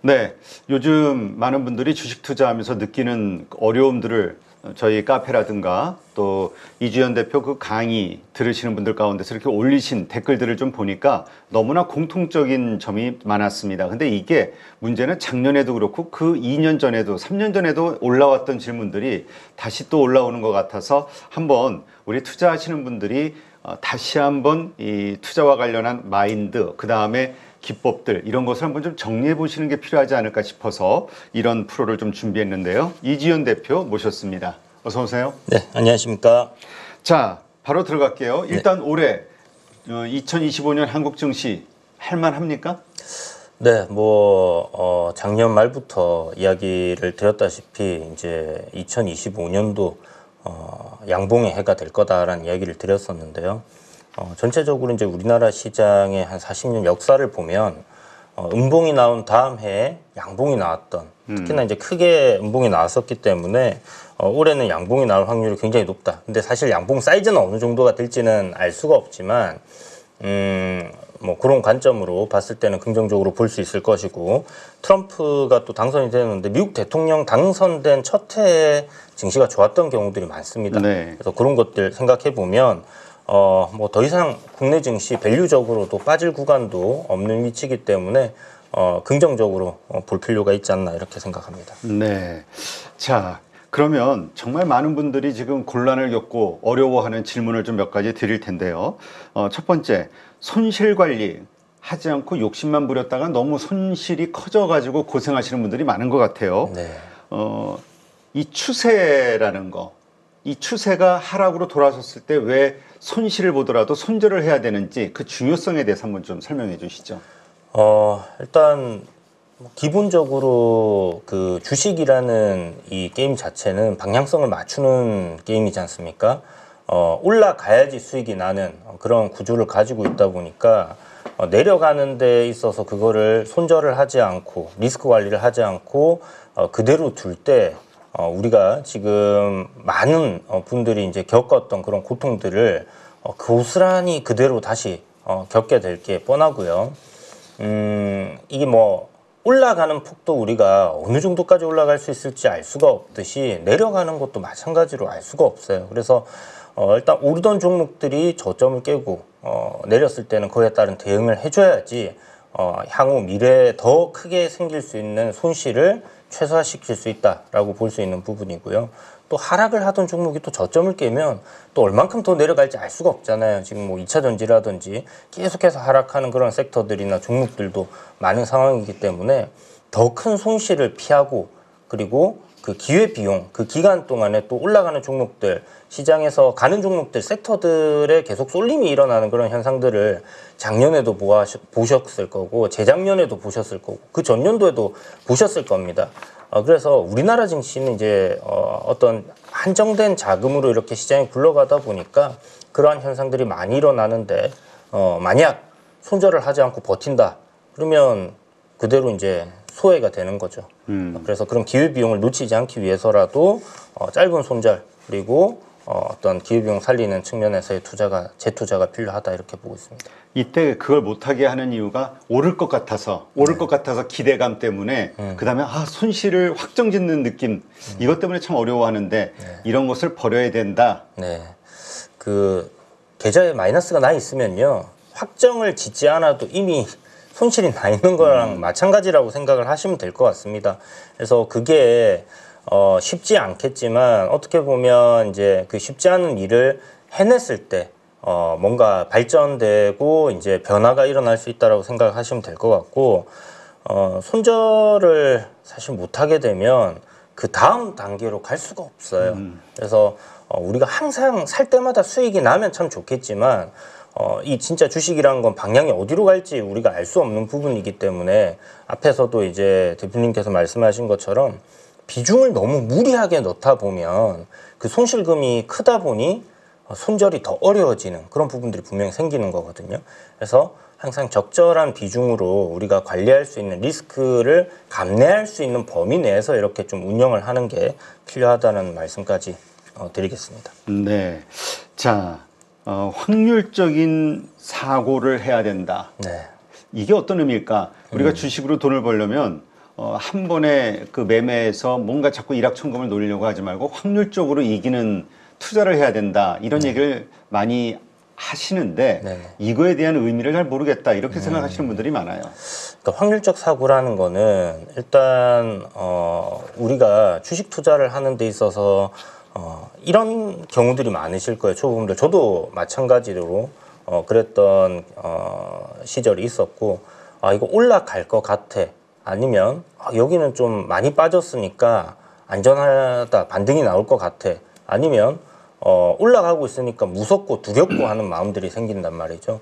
네, 요즘 많은 분들이 주식 투자하면서 느끼는 어려움들을 저희 카페라든가 또 이주연 대표 그 강의 들으시는 분들 가운데서 이렇게 올리신 댓글들을 좀 보니까 너무나 공통적인 점이 많았습니다. 근데 이게 문제는 작년에도 그렇고 그 2년 전에도 3년 전에도 올라왔던 질문들이 다시 또 올라오는 것 같아서 한번 우리 투자하시는 분들이 다시 한번 이 투자와 관련한 마인드, 그 다음에 기법들 이런 것을 한번 좀 정리해 보시는 게 필요하지 않을까 싶어서 이런 프로를 좀 준비했는데요. 이지연 대표 모셨습니다. 어서 오세요. 네, 안녕하십니까. 자, 바로 들어갈게요. 일단 올해 2025년 한국 증시 할만합니까? 네, 작년 말부터 이야기를 드렸다시피 이제 2025년도 양봉의 해가 될 거다라는 이야기를 드렸었는데요. 전체적으로 이제 우리나라 시장의 한 40년 역사를 보면 음봉이 나온 다음 해에 양봉이 나왔던, 특히나 이제 크게 음봉이 나왔었기 때문에 올해는 양봉이 나올 확률이 굉장히 높다. 근데 사실 양봉 사이즈는 어느 정도가 될지는 알 수가 없지만 그런 관점으로 봤을 때는 긍정적으로 볼 수 있을 것이고, 트럼프가 또 당선이 되는데 미국 대통령 당선된 첫 해에 증시가 좋았던 경우들이 많습니다. 네. 그래서 그런 것들 생각해 보면 더 이상 국내 증시 밸류적으로도 빠질 구간도 없는 위치이기 때문에 긍정적으로 볼 필요가 있지 않나 이렇게 생각합니다. 네. 자, 그러면 정말 많은 분들이 지금 곤란을 겪고 어려워하는 질문을 좀 몇 가지 드릴 텐데요. 첫 번째, 손실 관리 하지 않고 욕심만 부렸다가 너무 손실이 커져가지고 고생하시는 분들이 많은 것 같아요. 네. 이 추세라는 거, 이 추세가 하락으로 돌아섰을 때 왜 손실을 보더라도 손절을 해야 되는지 그 중요성에 대해서 한번 좀 설명해 주시죠. 일단 기본적으로 그 주식이라는 이 게임 자체는 방향성을 맞추는 게임이지 않습니까? 올라가야지 수익이 나는 그런 구조를 가지고 있다 보니까 내려가는 데 있어서 그거를 손절을 하지 않고 리스크 관리를 하지 않고 그대로 둘 때 우리가 지금 많은 분들이 이제 겪었던 그런 고통들을 고스란히 그대로 다시 겪게 될 게 뻔하고요. 이게 올라가는 폭도 우리가 어느 정도까지 올라갈 수 있을지 알 수가 없듯이 내려가는 것도 마찬가지로 알 수가 없어요. 그래서 일단 오르던 종목들이 저점을 깨고 내렸을 때는 그에 따른 대응을 해줘야지 향후 미래에 더 크게 생길 수 있는 손실을 최소화시킬 수 있다라고 볼 수 있는 부분이고요. 또 하락을 하던 종목이 또 저점을 깨면 또 얼만큼 더 내려갈지 알 수가 없잖아요. 지금 2차 전지라든지 계속해서 하락하는 그런 섹터들이나 종목들도 많은 상황이기 때문에 더 큰 손실을 피하고, 그리고 그 기회 비용, 그 기간 동안에 또 올라가는 종목들, 시장에서 가는 종목들, 섹터들에 계속 쏠림이 일어나는 그런 현상들을 작년에도 보셨을 거고, 재작년에도 보셨을 거고, 그 전년도에도 보셨을 겁니다. 그래서 우리나라 증시는 이제 어떤 한정된 자금으로 이렇게 시장에 굴러가다 보니까 그러한 현상들이 많이 일어나는데, 만약 손절을 하지 않고 버틴다 그러면 그대로 이제 소외가 되는 거죠. 그래서 그런 기회 비용을 놓치지 않기 위해서라도 짧은 손절, 그리고 어떤 기회 비용 살리는 측면에서의 재투자가 필요하다 이렇게 보고 있습니다. 이때 그걸 못하게 하는 이유가 오를 것 같아서 기대감 때문에 그다음에 손실을 확정짓는 느낌, 이것 때문에 참 어려워하는데 이런 것을 버려야 된다. 네, 그 계좌에 마이너스가 나 있으면요, 확정을 짓지 않아도 이미 손실이 나 있는 거랑 마찬가지라고 생각을 하시면 될 것 같습니다. 그래서 그게 쉽지 않겠지만 어떻게 보면 이제 그 쉽지 않은 일을 해냈을 때 뭔가 발전되고 이제 변화가 일어날 수 있다라고 생각하시면 될 것 같고, 손절을 사실 못하게 되면 그 다음 단계로 갈 수가 없어요. 그래서 우리가 항상 살 때마다 수익이 나면 참 좋겠지만 이 진짜 주식이라는 건 방향이 어디로 갈지 우리가 알 수 없는 부분이기 때문에 앞에서도 이제 대표님께서 말씀하신 것처럼 비중을 너무 무리하게 넣다 보면 그 손실금이 크다 보니 손절이 더 어려워지는 그런 부분들이 분명히 생기는 거거든요. 그래서 항상 적절한 비중으로 우리가 관리할 수 있는 리스크를 감내할 수 있는 범위 내에서 이렇게 좀 운영을 하는 게 필요하다는 말씀까지 드리겠습니다. 네. 자, 확률적인 사고를 해야 된다. 네. 이게 어떤 의미일까? 우리가 주식으로 돈을 벌려면 한 번에 그 매매에서 뭔가 자꾸 일확천금을 노리려고 하지 말고 확률적으로 이기는 투자를 해야 된다. 이런 얘기를 많이 하시는데 네네. 이거에 대한 의미를 잘 모르겠다. 이렇게 생각하시는 분들이 많아요. 그러니까 확률적 사고라는 거는 일단 우리가 주식 투자를 하는 데 있어서 이런 경우들이 많으실 거예요. 초보분들. 저도 마찬가지로 그랬던 시절이 있었고, 아, 이거 올라갈 것 같아. 아니면 여기는 좀 많이 빠졌으니까 안전하다, 반등이 나올 것 같아. 아니면 올라가고 있으니까 무섭고 두렵고 하는 마음들이 생긴단 말이죠.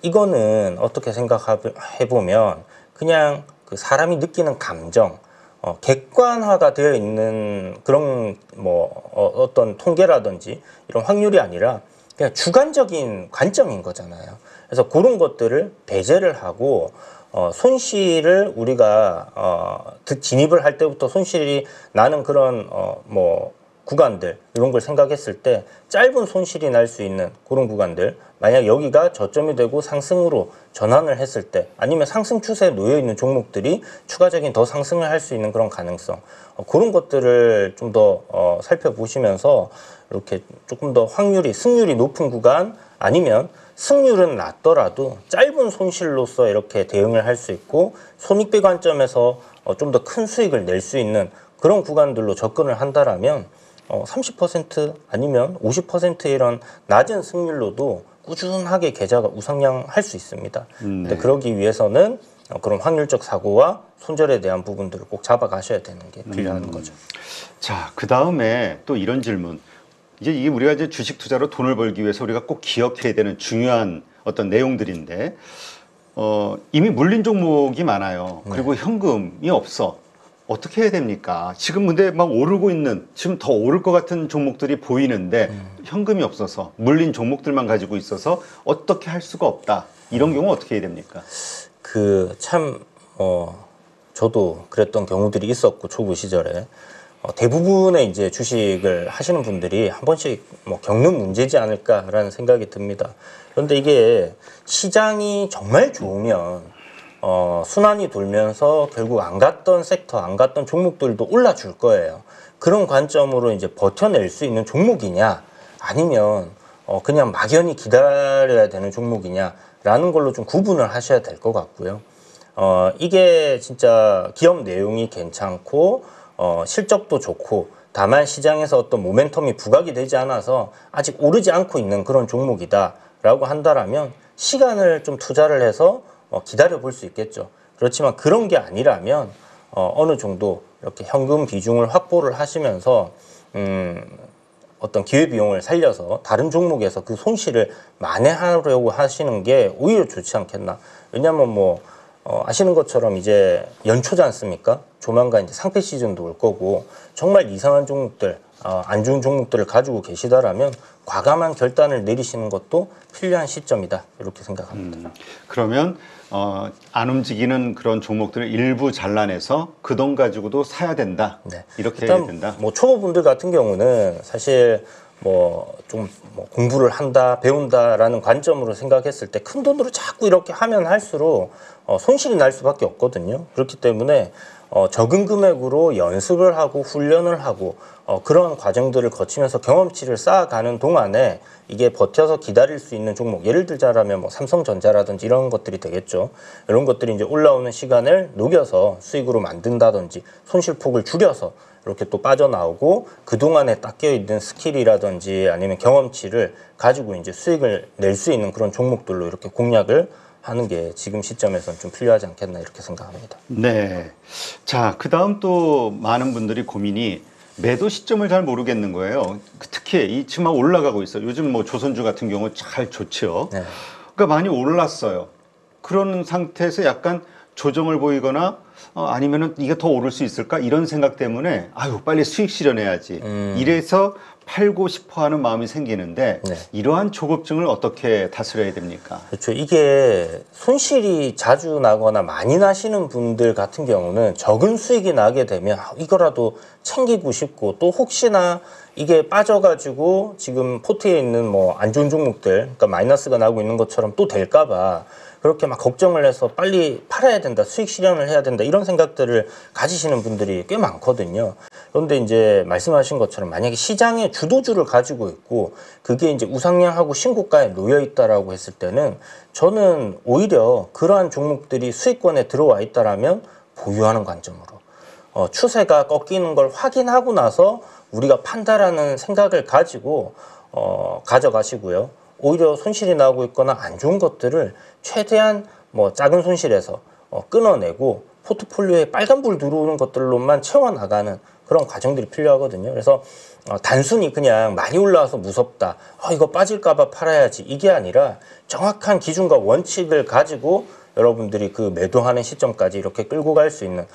이거는 어떻게 생각해보면 그냥 그 사람이 느끼는 감정, 객관화가 되어 있는 그런 어떤 통계라든지 이런 확률이 아니라 그냥 주관적인 관점인 거잖아요. 그래서 그런 것들을 배제를 하고 손실을 우리가 진입을 할 때부터 손실이 나는 그런 구간들 이런 걸 생각했을 때 짧은 손실이 날 수 있는 그런 구간들, 만약 여기가 저점이 되고 상승으로 전환을 했을 때, 아니면 상승 추세에 놓여 있는 종목들이 추가적인 더 상승을 할 수 있는 그런 가능성, 그런 것들을 좀 더 살펴보시면서 이렇게 조금 더 승률이 높은 구간, 아니면 승률은 낮더라도 짧은 손실로서 이렇게 대응을 할 수 있고 손익비 관점에서 좀 더 큰 수익을 낼 수 있는 그런 구간들로 접근을 한다라면 30% 아니면 50%의 이런 낮은 승률로도 꾸준하게 계좌가 우상향할 수 있습니다. 근데 그러기 위해서는 그런 확률적 사고와 손절에 대한 부분들을 꼭 잡아가셔야 되는 게 필요한 거죠. 자, 그 다음에 또 이런 질문. 이제 이게 우리가 이제 주식 투자로 돈을 벌기 위해서 우리가 꼭 기억해야 되는 중요한 어떤 내용들인데, 이미 물린 종목이 많아요. 그리고 현금이 없어. 어떻게 해야 됩니까? 지금 근데 막 오르고 있는, 지금 더 오를 것 같은 종목들이 보이는데 현금이 없어서 물린 종목들만 가지고 있어서 어떻게 할 수가 없다. 이런 경우 어떻게 해야 됩니까? 저도 그랬던 경우들이 있었고, 초보 시절에 대부분의 이제 주식을 하시는 분들이 한 번씩 겪는 문제지 않을까라는 생각이 듭니다. 그런데 이게 시장이 정말 좋으면 순환이 돌면서 결국 안 갔던 섹터, 안 갔던 종목들도 올라줄 거예요. 그런 관점으로 이제 버텨낼 수 있는 종목이냐, 아니면 그냥 막연히 기다려야 되는 종목이냐라는 걸로 좀 구분을 하셔야 될 것 같고요. 이게 진짜 기업 내용이 괜찮고 실적도 좋고, 다만 시장에서 어떤 모멘텀이 부각이 되지 않아서 아직 오르지 않고 있는 그런 종목이다라고 한다라면 시간을 좀 투자를 해서 기다려 볼 수 있겠죠. 그렇지만 그런 게 아니라면 어느 정도 이렇게 현금 비중을 확보를 하시면서 어떤 기회비용을 살려서 다른 종목에서 그 손실을 만회하려고 하시는 게 오히려 좋지 않겠나. 왜냐하면 아시는 것처럼 이제 연초지 않습니까? 조만간 이제 상패 시즌도 올 거고, 정말 이상한 종목들, 안 좋은 종목들을 가지고 계시다라면 과감한 결단을 내리시는 것도 필요한 시점이다, 이렇게 생각합니다. 그러면 안 움직이는 그런 종목들을 일부 잘라내서 그 돈 가지고도 사야 된다. 네. 이렇게 일단 해야 된다. 초보분들 같은 경우는 사실 공부를 한다, 배운다라는 관점으로 생각했을 때 큰 돈으로 자꾸 이렇게 하면 할수록 손실이 날 수밖에 없거든요. 그렇기 때문에 적은 금액으로 연습을 하고 훈련을 하고 그런 과정들을 거치면서 경험치를 쌓아가는 동안에 이게 버텨서 기다릴 수 있는 종목, 예를 들자면 삼성전자라든지 이런 것들이 되겠죠. 이런 것들이 이제 올라오는 시간을 녹여서 수익으로 만든다든지 손실폭을 줄여서 이렇게 또 빠져나오고 그동안에 닦여 있는 스킬이라든지 아니면 경험치를 가지고 이제 수익을 낼 수 있는 그런 종목들로 이렇게 공략을 하는 게 지금 시점에서는 좀 필요하지 않겠나, 이렇게 생각합니다. 네. 자, 그 다음 또 많은 분들이 고민이 매도 시점을 잘 모르겠는 거예요. 특히 지금 막 올라가고 있어요. 요즘 조선주 같은 경우 잘 좋죠. 네. 그러니까 많이 올랐어요. 그런 상태에서 약간 조정을 보이거나 아니면은 이게 더 오를 수 있을까? 이런 생각 때문에 아유, 빨리 수익 실현해야지. 이래서 팔고 싶어 하는 마음이 생기는데 네. 이러한 조급증을 어떻게 다스려야 됩니까? 그렇죠. 이게 손실이 자주 나거나 많이 나시는 분들 같은 경우는 적은 수익이 나게 되면 이거라도 챙기고 싶고, 또 혹시나 이게 빠져가지고 지금 포트에 있는 뭐 안 좋은 종목들, 그러니까 마이너스가 나고 있는 것처럼 또 될까봐 그렇게 막 걱정을 해서 빨리 팔아야 된다, 수익 실현을 해야 된다, 이런 생각들을 가지시는 분들이 꽤 많거든요. 그런데 이제 말씀하신 것처럼 만약에 시장의 주도주를 가지고 있고 그게 이제 우상향하고 신고가에 놓여 있다라고 했을 때는 저는 오히려 그러한 종목들이 수익권에 들어와 있다라면 보유하는 관점으로 추세가 꺾이는 걸 확인하고 나서 우리가 판다라는 생각을 가지고 가져가시고요. 오히려 손실이 나고 있거나 안 좋은 것들을 최대한 뭐 작은 손실에서 끊어내고 포트폴리오에 빨간불 들어오는 것들로만 채워나가는 그런 과정들이 필요하거든요. 그래서 단순히 그냥 많이 올라와서 무섭다, 이거 빠질까봐 팔아야지, 이게 아니라 정확한 기준과 원칙을 가지고 여러분들이 그 매도하는 시점까지 이렇게 끌고 갈 수 있는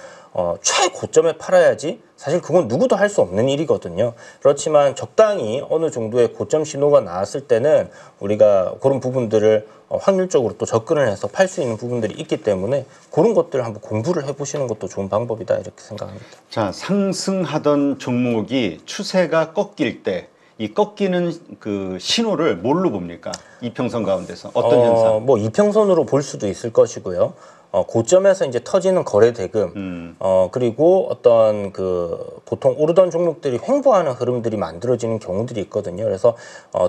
최고점에 팔아야지, 사실 그건 누구도 할 수 없는 일이거든요. 그렇지만 적당히 어느 정도의 고점 신호가 나왔을 때는 우리가 그런 부분들을 확률적으로 또 접근을 해서 팔 수 있는 부분들이 있기 때문에 그런 것들을 한번 공부를 해보시는 것도 좋은 방법이다, 이렇게 생각합니다. 자, 상승하던 종목이 추세가 꺾일 때 이 꺾이는 그 신호를 뭘로 봅니까? 이평선 가운데서 어떤 현상? 뭐 이평선으로 볼 수도 있을 것이고요. 고점에서 이제 터지는 거래 대금, 그리고 어떤 그 보통 오르던 종목들이 횡보하는 흐름들이 만들어지는 경우들이 있거든요. 그래서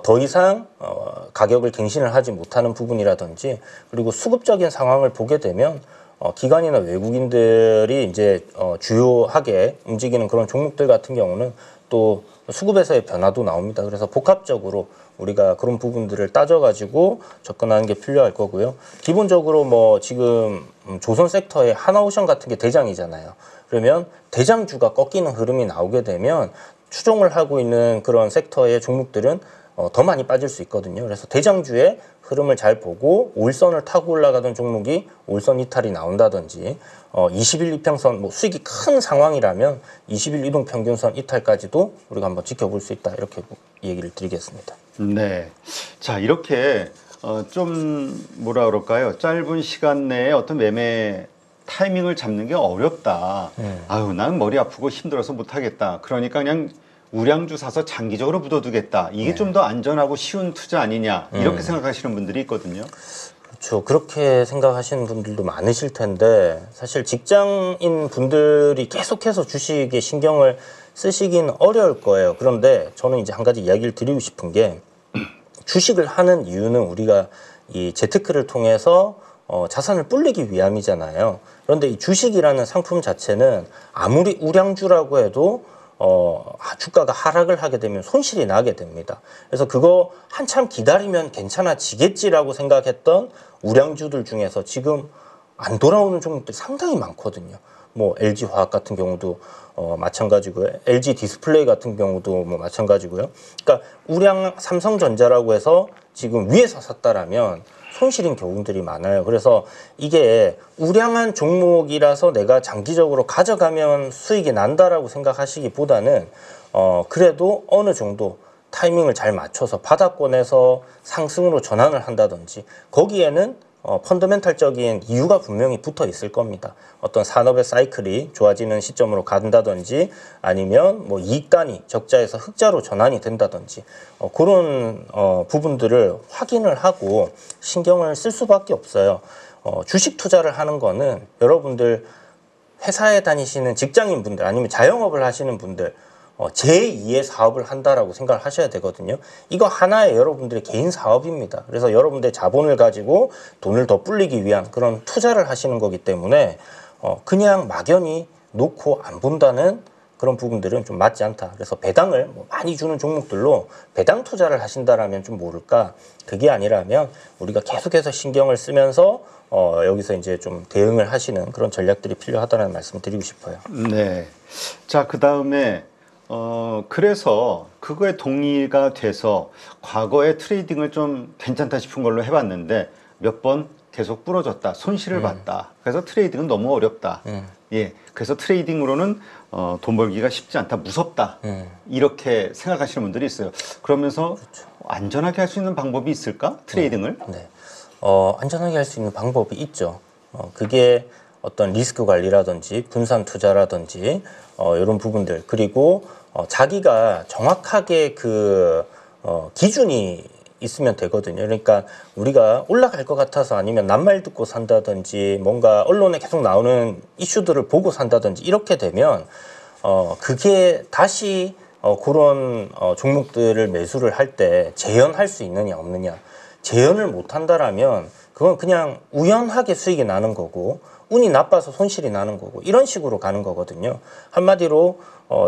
더 이상 가격을 갱신을 하지 못하는 부분이라든지, 그리고 수급적인 상황을 보게 되면 기관이나 외국인들이 이제 주요하게 움직이는 그런 종목들 같은 경우는 또 수급에서의 변화도 나옵니다. 그래서 복합적으로 우리가 그런 부분들을 따져가지고 접근하는 게 필요할 거고요. 기본적으로 뭐 지금 조선 섹터에 하나오션 같은 게 대장이잖아요. 그러면 대장주가 꺾이는 흐름이 나오게 되면 추종을 하고 있는 그런 sek터의 종목들은 더 많이 빠질 수 있거든요. 그래서 대장주의 흐름을 잘 보고 5일선을 타고 올라가던 종목이 5일선 이탈이 나온다든지, 20일 이평선, 뭐 수익이 큰 상황이라면 20일 이동평균선 이탈까지도 우리가 한번 지켜볼 수 있다, 이렇게 얘기를 드리겠습니다. 네. 자, 이렇게 좀 뭐라 그럴까요? 짧은 시간 내에 어떤 매매 타이밍을 잡는 게 어렵다. 아유, 난 머리 아프고 힘들어서 못하겠다. 그러니까 그냥 우량주 사서 장기적으로 묻어두겠다. 이게 좀 더 안전하고 쉬운 투자 아니냐, 이렇게 생각하시는 분들이 있거든요. 그렇죠. 그렇게 생각하시는 분들도 많으실 텐데, 사실 직장인 분들이 계속해서 주식에 신경을 쓰시긴 어려울 거예요. 그런데 저는 이제 한 가지 이야기를 드리고 싶은 게, 주식을 하는 이유는 우리가 이 재테크를 통해서 자산을 불리기 위함이잖아요. 그런데 이 주식이라는 상품 자체는 아무리 우량주라고 해도 주가가 하락을 하게 되면 손실이 나게 됩니다. 그래서 그거 한참 기다리면 괜찮아지겠지라고 생각했던 우량주들 중에서 지금 안 돌아오는 종목들이 상당히 많거든요. 뭐 LG화학 같은 경우도 마찬가지고요. LG 디스플레이 같은 경우도 뭐 마찬가지고요. 그러니까 우량 삼성전자라고 해서 지금 위에서 샀다라면 손실인 경우들이 많아요. 그래서 이게 우량한 종목이라서 내가 장기적으로 가져가면 수익이 난다라고 생각하시기보다는 그래도 어느 정도 타이밍을 잘 맞춰서 바닥권에서 상승으로 전환을 한다든지, 거기에는 펀더멘탈적인 이유가 분명히 붙어 있을 겁니다. 어떤 산업의 사이클이 좋아지는 시점으로 간다든지, 아니면 뭐 이익단이 적자에서 흑자로 전환이 된다든지, 그런 부분들을 확인을 하고 신경을 쓸 수밖에 없어요. 주식 투자를 하는 거는 여러분들 회사에 다니시는 직장인분들, 아니면 자영업을 하시는 분들, 제2의 사업을 한다라고 생각을 하셔야 되거든요. 이거 하나의 여러분들의 개인 사업입니다. 그래서 여러분들의 자본을 가지고 돈을 더 불리기 위한 그런 투자를 하시는 거기 때문에 그냥 막연히 놓고 안 본다는 그런 부분들은 좀 맞지 않다. 그래서 배당을 뭐 많이 주는 종목들로 배당 투자를 하신다라면 좀 모를까. 그게 아니라면 우리가 계속해서 신경을 쓰면서 여기서 이제 좀 대응을 하시는 그런 전략들이 필요하다는 말씀을 드리고 싶어요. 네. 자, 그 다음에 그래서 그거에 동의가 돼서 과거에 트레이딩을 좀 괜찮다 싶은 걸로 해봤는데 몇 번 계속 부러졌다, 손실을 봤다. 그래서 트레이딩은 너무 어렵다. 예, 그래서 트레이딩으로는 돈 벌기가 쉽지 않다, 무섭다 이렇게 생각하시는 분들이 있어요. 그러면서 안전하게 할 수 있는 방법이 있을까? 트레이딩을? 네. 안전하게 할 수 있는 방법이 있죠. 그게 어떤 리스크 관리라든지 분산 투자라든지 이런 부분들, 그리고 자기가 정확하게 그 기준이 있으면 되거든요. 그러니까 우리가 올라갈 것 같아서 아니면 낱말 듣고 산다든지 뭔가 언론에 계속 나오는 이슈들을 보고 산다든지 이렇게 되면 그게 다시 그런 종목들을 매수를 할 때 재현할 수 있느냐 없느냐. 재현을 못 한다라면 그건 그냥 우연하게 수익이 나는 거고 운이 나빠서 손실이 나는 거고 이런 식으로 가는 거거든요. 한마디로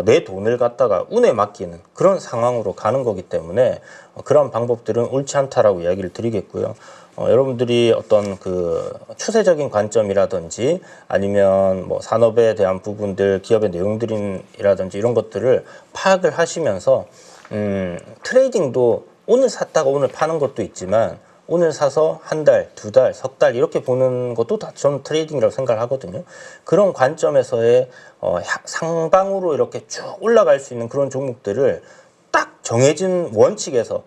내 돈을 갖다가 운에 맡기는 그런 상황으로 가는 거기 때문에 그런 방법들은 옳지 않다라고 이야기를 드리겠고요. 여러분들이 어떤 그 추세적인 관점이라든지 아니면 뭐 산업에 대한 부분들, 기업의 내용들이라든지 이런 것들을 파악을 하시면서 트레이딩도 오늘 샀다가 오늘 파는 것도 있지만 오늘 사서 한 달, 두 달, 석 달 이렇게 보는 것도 다 저는 트레이딩이라고 생각을 하거든요. 그런 관점에서의 상방으로 이렇게 쭉 올라갈 수 있는 그런 종목들을 딱 정해진 원칙에서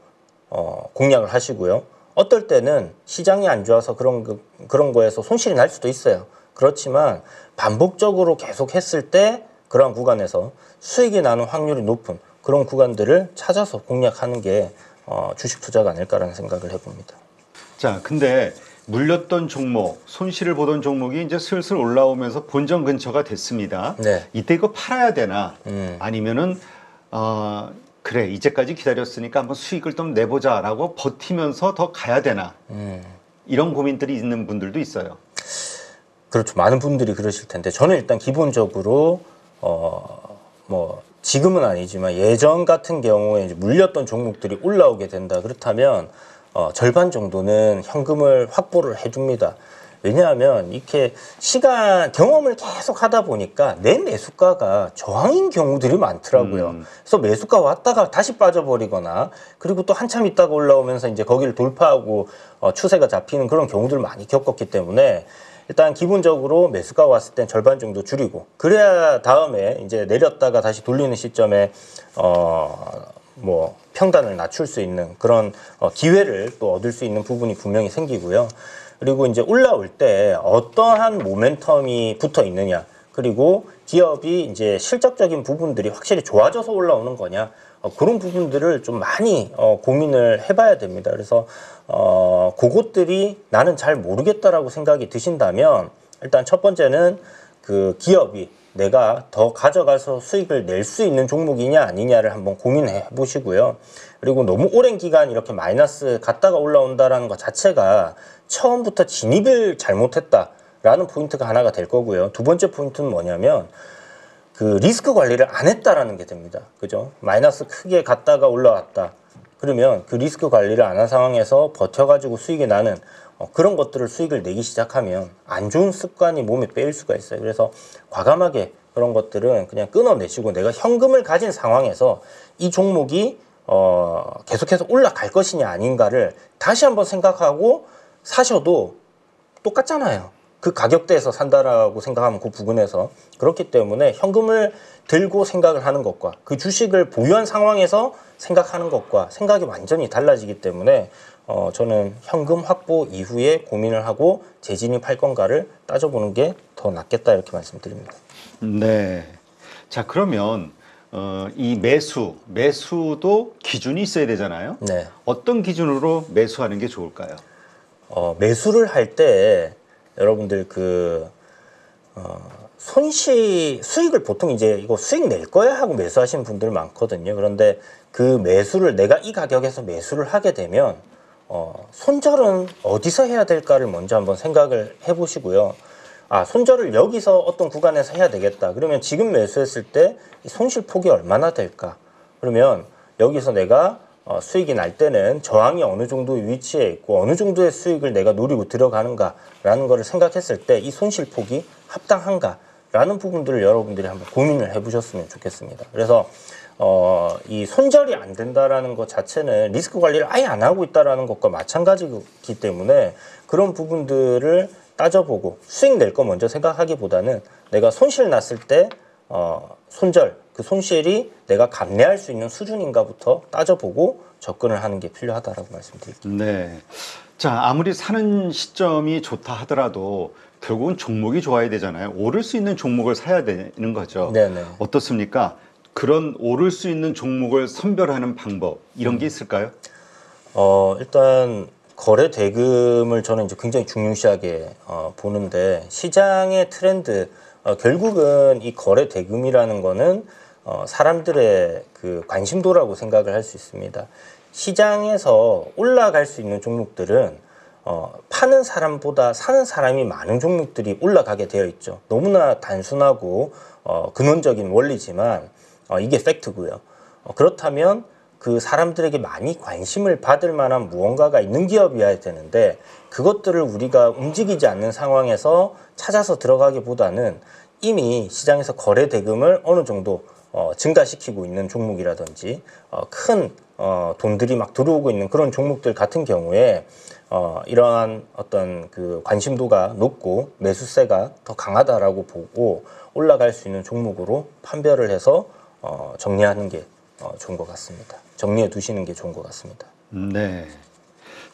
공략을 하시고요. 어떨 때는 시장이 안 좋아서 그런 거에서 손실이 날 수도 있어요. 그렇지만 반복적으로 계속 했을 때 그런 구간에서 수익이 나는 확률이 높은 그런 구간들을 찾아서 공략하는 게 주식 투자가 아닐까라는 생각을 해봅니다. 자, 근데 물렸던 종목, 손실을 보던 종목이 이제 슬슬 올라오면서 본전 근처가 됐습니다. 네. 이때 이거 팔아야 되나? 아니면은 그래, 이제까지 기다렸으니까 한번 수익을 좀 내보자라고 버티면서 더 가야 되나? 이런 고민들이 있는 분들도 있어요. 그렇죠. 많은 분들이 그러실 텐데 저는 일단 기본적으로 뭐 지금은 아니지만 예전 같은 경우에 이제 물렸던 종목들이 올라오게 된다. 그렇다면 절반 정도는 현금을 확보를 해줍니다. 왜냐하면 이렇게 경험을 계속 하다 보니까 내 매수가가 저항인 경우들이 많더라고요. 그래서 매수가 왔다가 다시 빠져버리거나 그리고 또 한참 있다가 올라오면서 이제 거기를 돌파하고 추세가 잡히는 그런 경우들을 많이 겪었기 때문에 일단 기본적으로 매수가 왔을 땐 절반 정도 줄이고 그래야 다음에 이제 내렸다가 다시 돌리는 시점에 뭐 평단을 낮출 수 있는 그런 기회를 또 얻을 수 있는 부분이 분명히 생기고요. 그리고 이제 올라올 때 어떠한 모멘텀이 붙어 있느냐, 그리고 기업이 이제 실적적인 부분들이 확실히 좋아져서 올라오는 거냐, 그런 부분들을 좀 많이 고민을 해봐야 됩니다. 그래서 그것들이 나는 잘 모르겠다라고 생각이 드신다면 일단 첫 번째는 그 기업이 내가 더 가져가서 수익을 낼 수 있는 종목이냐 아니냐를 한번 고민해 보시고요. 그리고 너무 오랜 기간 이렇게 마이너스 갔다가 올라온다라는 것 자체가 처음부터 진입을 잘못했다라는 포인트가 하나가 될 거고요. 두 번째 포인트는 뭐냐면 그 리스크 관리를 안 했다라는 게 됩니다. 그죠? 마이너스 크게 갔다가 올라왔다. 그러면 그 리스크 관리를 안 한 상황에서 버텨가지고 수익이 나는 그런 것들을 수익을 내기 시작하면 안 좋은 습관이 몸에 빼일 수가 있어요. 그래서 과감하게 그런 것들은 그냥 끊어내시고 내가 현금을 가진 상황에서 이 종목이 계속해서 올라갈 것이냐 아닌가를 다시 한번 생각하고 사셔도 똑같잖아요. 그 가격대에서 산다라고 생각하면 그 부분에서 그렇기 때문에 현금을 들고 생각을 하는 것과 그 주식을 보유한 상황에서 생각하는 것과 생각이 완전히 달라지기 때문에 저는 현금 확보 이후에 고민을 하고 재진입할 건가를 따져보는 게 더 낫겠다 이렇게 말씀드립니다. 네. 자, 그러면 이 매수도 기준이 있어야 되잖아요. 네. 어떤 기준으로 매수하는 게 좋을까요? 매수를 할 때 여러분들 수익을 보통 이제 이거 수익 낼 거야 하고 매수하시는 분들 많거든요. 그런데 그 매수를 내가 이 가격에서 매수를 하게 되면 손절은 어디서 해야 될까를 먼저 한번 생각을 해보시고요. 손절을 여기서 어떤 구간에서 해야 되겠다. 그러면 지금 매수했을 때 손실 폭이 얼마나 될까? 그러면 여기서 내가 수익이 날 때는 저항이 어느 정도의 위치에 있고 어느 정도의 수익을 내가 노리고 들어가는가라는 거를 생각했을 때 이 손실 폭이 합당한가라는 부분들을 여러분들이 한번 고민을 해보셨으면 좋겠습니다. 그래서 이 손절이 안 된다라는 것 자체는 리스크 관리를 아예 안 하고 있다라는 것과 마찬가지이기 때문에 그런 부분들을 따져보고 수익 낼 거 먼저 생각하기보다는 내가 손실 났을 때 손절, 그 손실이 내가 감내할 수 있는 수준인가부터 따져보고 접근을 하는 게 필요하다라고 말씀드릴게요. 네. 자, 아무리 사는 시점이 좋다 하더라도 결국은 종목이 좋아야 되잖아요. 오를 수 있는 종목을 사야 되는 거죠. 네네. 어떻습니까? 그런 오를 수 있는 종목을 선별하는 방법 이런 게 있을까요? 일단 거래 대금을 저는 이제 굉장히 중요시하게 보는데 시장의 트렌드 결국은 이 거래 대금이라는 거는 사람들의 그 관심도라고 생각을 할 수 있습니다. 시장에서 올라갈 수 있는 종목들은 파는 사람보다 사는 사람이 많은 종목들이 올라가게 되어 있죠. 너무나 단순하고 근원적인 원리지만 이게 팩트고요. 그렇다면 그 사람들에게 많이 관심을 받을 만한 무언가가 있는 기업이어야 되는데 그것들을 우리가 움직이지 않는 상황에서 찾아서 들어가기보다는 이미 시장에서 거래 대금을 어느 정도 증가시키고 있는 종목이라든지 큰 돈들이 막 들어오고 있는 그런 종목들 같은 경우에 이러한 어떤 그 관심도가 높고 매수세가 더 강하다라고 보고 올라갈 수 있는 종목으로 판별을 해서 정리하는 게 좋은 것 같습니다. 정리해 두시는 게 좋은 것 같습니다. 네.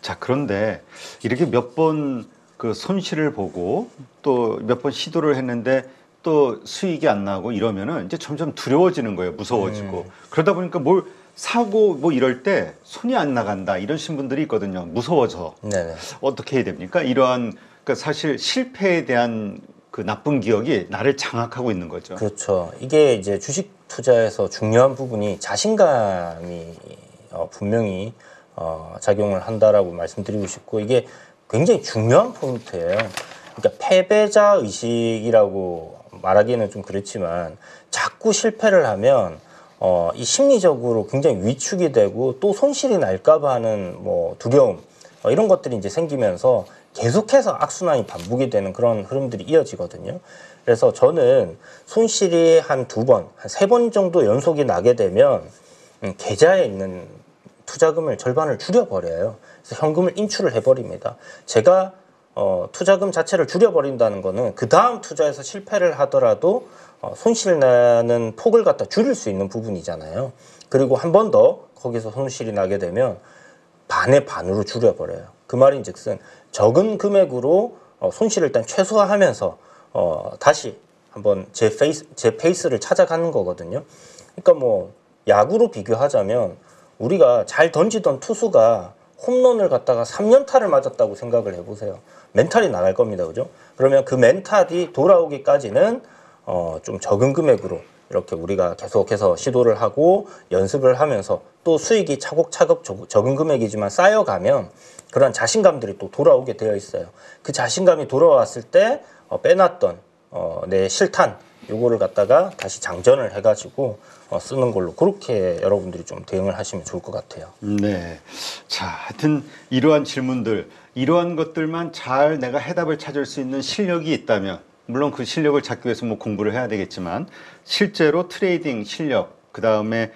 자, 그런데 이렇게 몇 번 그 손실을 보고 또 몇 번 시도를 했는데 또 수익이 안 나고 이러면은 이제 점점 두려워지는 거예요. 무서워지고. 그러다 보니까 뭘 사고 뭐 이럴 때 손이 안 나간다 이러신 분들이 있거든요. 무서워서. 네네. 어떻게 해야 됩니까? 이러한 그 사실 실패에 대한 그 나쁜 기억이 나를 장악하고 있는 거죠. 그렇죠. 이게 이제 주식 투자에서 중요한 부분이 자신감이 분명히 작용을 한다라고 말씀드리고 싶고 이게 굉장히 중요한 포인트예요. 그러니까 패배자 의식이라고 말하기는 좀 그렇지만 자꾸 실패를 하면 이 심리적으로 굉장히 위축이 되고 또 손실이 날까봐 하는 뭐 두려움 이런 것들이 이제 생기면서 계속해서 악순환이 반복이 되는 그런 흐름들이 이어지거든요. 그래서 저는 손실이 한 2번, 한 3번 정도 연속이 나게 되면 계좌에 있는 투자금을 절반을 줄여버려요. 그래서 현금을 인출을 해버립니다. 제가 투자금 자체를 줄여버린다는 거는 그 다음 투자에서 실패를 하더라도 손실 나는 폭을 갖다 줄일 수 있는 부분이잖아요. 그리고 한 번 더 거기서 손실이 나게 되면 반의 반으로 줄여버려요. 그 말인즉슨 적은 금액으로 손실을 일단 최소화하면서 다시 한번 제 페이스를 찾아가는 거거든요. 그러니까 뭐 야구로 비교하자면 우리가 잘 던지던 투수가 홈런을 갖다가 3연타를 맞았다고 생각을 해보세요. 멘탈이 나갈 겁니다. 그죠? 그러면 그 멘탈이 돌아오기까지는 좀 적은 금액으로 이렇게 우리가 계속해서 시도를 하고 연습을 하면서 또 수익이 차곡차곡 적은 금액이지만 쌓여가면 그런 자신감들이 또 돌아오게 되어 있어요. 그 자신감이 돌아왔을 때 빼놨던 내 실탄 요거를 갖다가 다시 장전을 해가지고 쓰는 걸로 그렇게 여러분들이 좀 대응을 하시면 좋을 것 같아요. 네. 자, 하여튼 이러한 질문들, 이러한 것들만 잘 내가 해답을 찾을 수 있는 실력이 있다면 물론 그 실력을 찾기 위해서 뭐 공부를 해야 되겠지만 실제로 트레이딩 실력, 그 다음에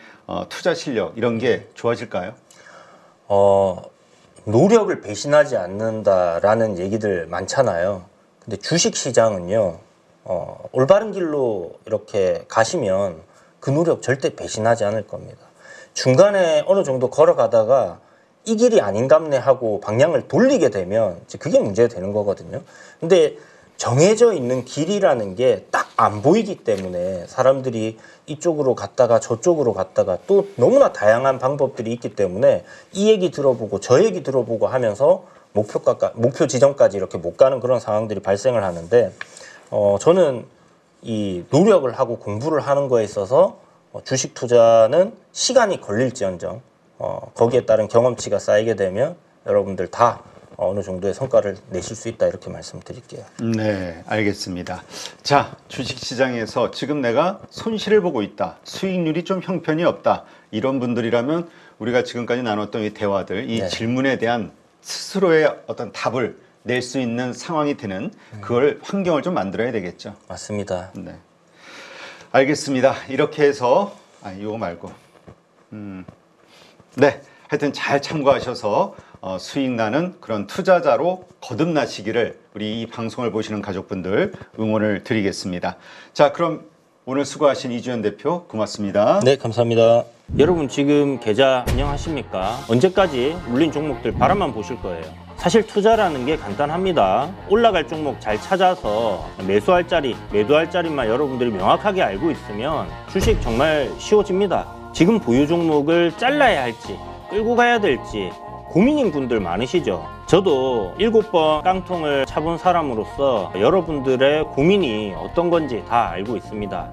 투자 실력 이런 게 좋아질까요? 노력을 배신하지 않는다라는 얘기들 많잖아요. 근데 주식 시장은요, 올바른 길로 이렇게 가시면 그 노력 절대 배신하지 않을 겁니다. 중간에 어느 정도 걸어가다가 이 길이 아닌갑네 하고 방향을 돌리게 되면 이제 그게 문제가 되는 거거든요. 근데 정해져 있는 길이라는 게 딱 안 보이기 때문에 사람들이 이쪽으로 갔다가 저쪽으로 갔다가 또 너무나 다양한 방법들이 있기 때문에 이 얘기 들어보고 저 얘기 들어보고 하면서 목표 지점까지 이렇게 못 가는 그런 상황들이 발생을 하는데 저는 이 노력을 하고 공부를 하는 거에 있어서 주식 투자는 시간이 걸릴지언정 거기에 따른 경험치가 쌓이게 되면 여러분들 다 어느 정도의 성과를 내실 수 있다 이렇게 말씀드릴게요. 네, 알겠습니다. 자, 주식시장에서 지금 내가 손실을 보고 있다. 수익률이 좀 형편이 없다. 이런 분들이라면 우리가 지금까지 나눴던 이 대화들, 이 네. 질문에 대한 스스로의 어떤 답을 낼 수 있는 상황이 되는 그걸 환경을 좀 만들어야 되겠죠. 맞습니다. 네, 알겠습니다. 이렇게 해서 이거 말고 네, 하여튼 잘 참고하셔서 수익 나는 그런 투자자로 거듭나시기를 우리 이 방송을 보시는 가족분들 응원을 드리겠습니다. 자, 그럼 오늘 수고하신 이주연 대표 고맙습니다. 네, 감사합니다. 여러분 지금 계좌 안녕하십니까? 언제까지 물린 종목들 바라만 보실 거예요. 사실 투자라는 게 간단합니다. 올라갈 종목 잘 찾아서 매수할 자리, 매도할 자리만 여러분들이 명확하게 알고 있으면 주식 정말 쉬워집니다. 지금 보유 종목을 잘라야 할지 끌고 가야 될지 고민인 분들 많으시죠? 저도 7번 깡통을 차본 사람으로서 여러분들의 고민이 어떤 건지 다 알고 있습니다.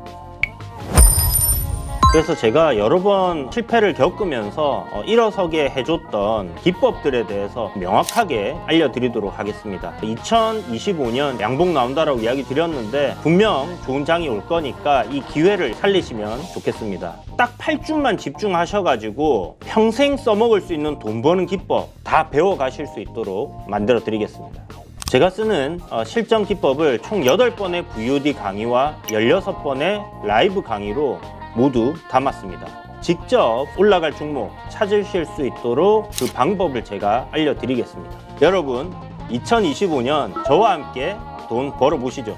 그래서 제가 여러 번 실패를 겪으면서 일어서게 해줬던 기법들에 대해서 명확하게 알려드리도록 하겠습니다. 2025년 양봉 나온다라고 이야기 드렸는데 분명 좋은 장이 올 거니까 이 기회를 살리시면 좋겠습니다. 딱 8주만 집중하셔가지고 평생 써먹을 수 있는 돈 버는 기법 다 배워가실 수 있도록 만들어 드리겠습니다. 제가 쓰는 실전 기법을 총 8번의 VOD 강의와 16번의 라이브 강의로 모두 담았습니다. 직접 올라갈 종목 찾으실 수 있도록 그 방법을 제가 알려드리겠습니다. 여러분 2025년 저와 함께 돈 벌어보시죠.